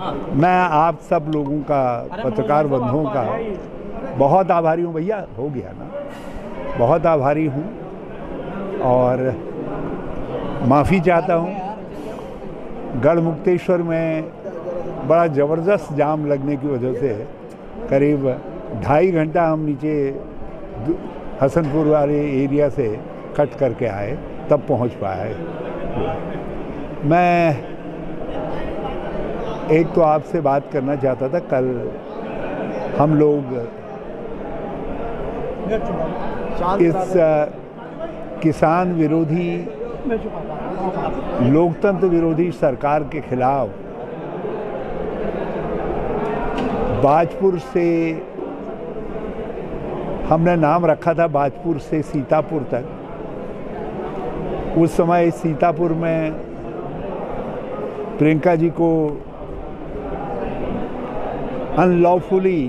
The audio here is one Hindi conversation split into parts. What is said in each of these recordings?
मैं आप सब लोगों का, पत्रकार बंधुओं का बहुत आभारी हूँ। भैया हो गया ना, बहुत आभारी हूँ और माफ़ी चाहता हूँ। गढ़मुक्तेश्वर में बड़ा ज़बरदस्त जाम लगने की वजह से करीब 2.5 घंटा हम नीचे हसनपुर वाले एरिया से कट करके आए, तब पहुँच पाए। मैं एक तो आपसे बात करना चाहता था। कल हम लोग इस किसान विरोधी, लोकतंत्र विरोधी सरकार के खिलाफ बाजपुर से, हमने नाम रखा था बाजपुर से सीतापुर तक। उस समय सीतापुर में प्रियंका जी को अनलॉफुली,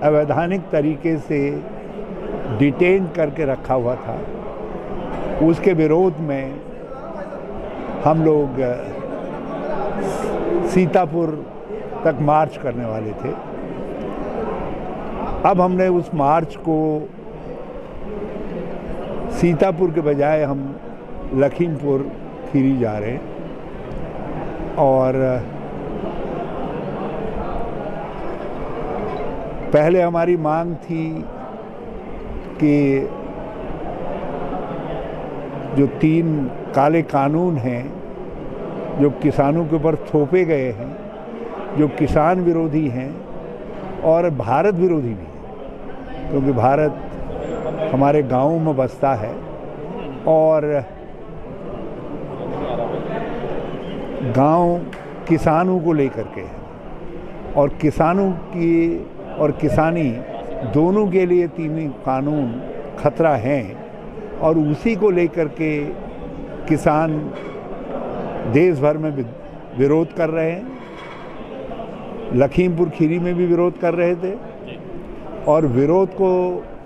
अवैधानिक तरीके से डिटेन करके रखा हुआ था। उसके विरोध में हम लोग सीतापुर तक मार्च करने वाले थे। अब हमने उस मार्च को सीतापुर के बजाय हम लखीमपुर खीरी जा रहे हैं और पहले हमारी मांग थी कि जो 3 काले कानून हैं जो किसानों के ऊपर थोपे गए हैं, जो किसान विरोधी हैं और भारत विरोधी भी हैं, क्योंकि भारत हमारे गाँवों में बसता है और गांव किसानों को लेकर के है और किसानों की और किसानी दोनों के लिए 3 कानून खतरा हैं और उसी को लेकर के किसान देश भर में विरोध कर रहे हैं। लखीमपुर खीरी में भी विरोध कर रहे थे और विरोध को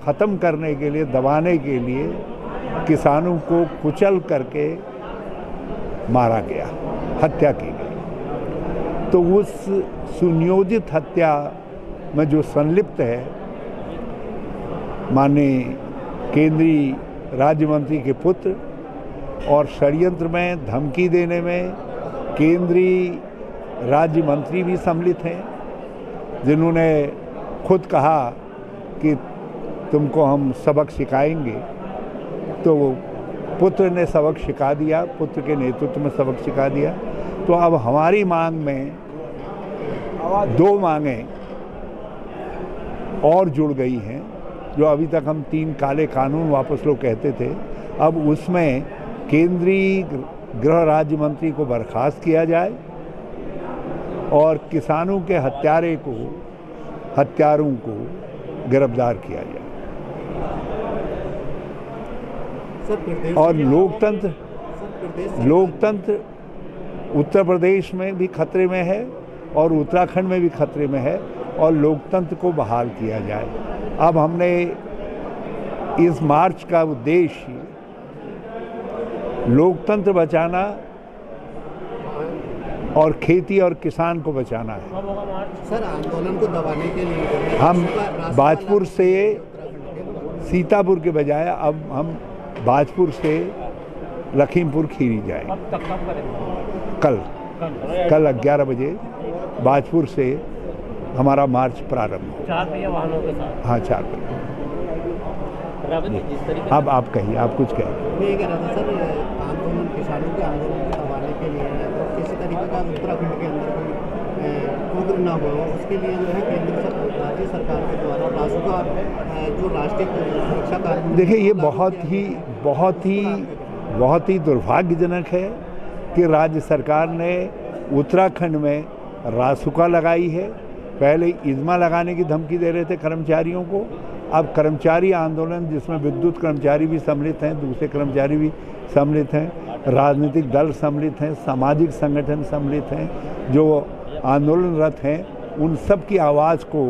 ख़त्म करने के लिए, दबाने के लिए किसानों को कुचल करके मारा गया, हत्या की गई। तो उस सुनियोजित हत्या में जो संलिप्त है, माननीय केंद्रीय राज्य मंत्री के पुत्र, और षड्यंत्र में धमकी देने में केंद्रीय राज्य मंत्री भी सम्मिलित हैं, जिन्होंने खुद कहा कि तुमको हम सबक सिखाएंगे। तो पुत्र ने सबक सिखा दिया, पुत्र के नेतृत्व में सबक सिखा दिया। तो अब हमारी मांग में 2 मांगें और जुड़ गई हैं। जो अभी तक हम 3 काले कानून वापस लो कहते थे, अब उसमें केंद्रीय गृह राज्य मंत्री को बर्खास्त किया जाए और किसानों के हत्यारों को गिरफ्तार किया जाए। और लोकतंत्र उत्तर प्रदेश में भी खतरे में है और उत्तराखंड में भी खतरे में है और लोकतंत्र को बहाल किया जाए। अब हमने इस मार्च का उद्देश्य लोकतंत्र बचाना और खेती और किसान को बचाना है। सर, आंदोलन को दबाने के लिए हम बाजपुर से सीतापुर के बजाय अब हम बाजपुर से लखीमपुर खीरी जाए। कल 11 बजे बाजपुर से हमारा मार्च प्रारंभ हो। 4 पहिया वाहनों के साथ। हाँ, 4 पहिया। अब आप कहिए, आप कुछ कहिए। मैं ये कह रहा था सर, आंदोलन, किसानों के आंदोलन को दबाने के लिए और किसी तरीके का उत्तराखंड के अंदर कोई उग्र ना हो, उसके लिए जो है केंद्र राज्य सरकार के द्वारा रासुका जो राष्ट्रीय सुरक्षा कानून, देखिए, ये बहुत ही दुर्भाग्यजनक है कि राज्य सरकार ने उत्तराखंड में रासुका लगाई है। पहले इज्मा लगाने की धमकी दे रहे थे कर्मचारियों को। अब कर्मचारी आंदोलन, जिसमें विद्युत कर्मचारी भी सम्मिलित हैं, दूसरे कर्मचारी भी सम्मिलित हैं, राजनीतिक दल सम्मिलित हैं, सामाजिक संगठन सम्मिलित हैं, जो आंदोलनरत हैं, उन सब की आवाज़ को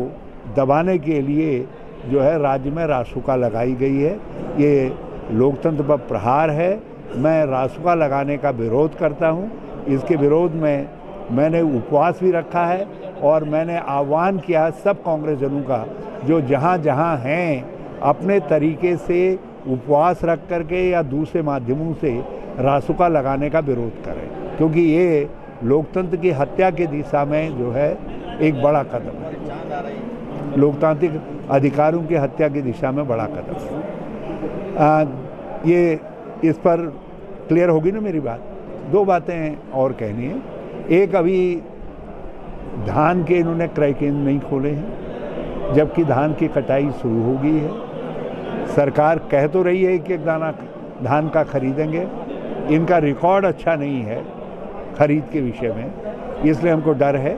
दबाने के लिए जो है राज्य में रासुका लगाई गई है। ये लोकतंत्र पर प्रहार है। मैं रासुका लगाने का विरोध करता हूँ। इसके विरोध में मैंने उपवास भी रखा है और मैंने आह्वान किया सब कांग्रेसजनों का, जो जहाँ जहाँ हैं अपने तरीके से उपवास रख करके या दूसरे माध्यमों से रासुका लगाने का विरोध करें, क्योंकि ये लोकतंत्र की हत्या की दिशा में जो है एक बड़ा कदम है, लोकतांत्रिक अधिकारों की हत्या की दिशा में बड़ा कदम है। ये इस पर क्लियर होगी ना मेरी बात। दो बातें और कहनी है। एक, अभी धान के इन्होंने क्रय केंद्र नहीं खोले हैं, जबकि धान की कटाई शुरू हो गई है। सरकार कह तो रही है कि एक दाना धान का खरीदेंगे, इनका रिकॉर्ड अच्छा नहीं है खरीद के विषय में, इसलिए हमको डर है।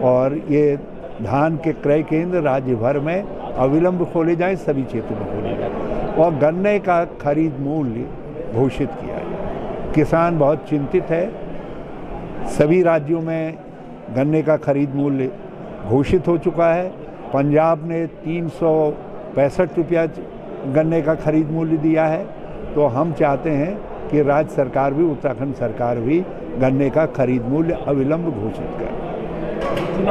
और ये धान के क्रय केंद्र राज्य भर में अविलंब खोले जाएं, सभी क्षेत्रों में खोले जाएं। और गन्ने का खरीद मूल्य घोषित किया है। किसान बहुत चिंतित है। सभी राज्यों में गन्ने का खरीद मूल्य घोषित हो चुका है। पंजाब ने 365 रुपया गन्ने का खरीद मूल्य दिया है। तो हम चाहते हैं कि राज्य सरकार भी, उत्तराखंड सरकार भी गन्ने का खरीद मूल्य अविलंब घोषित करे।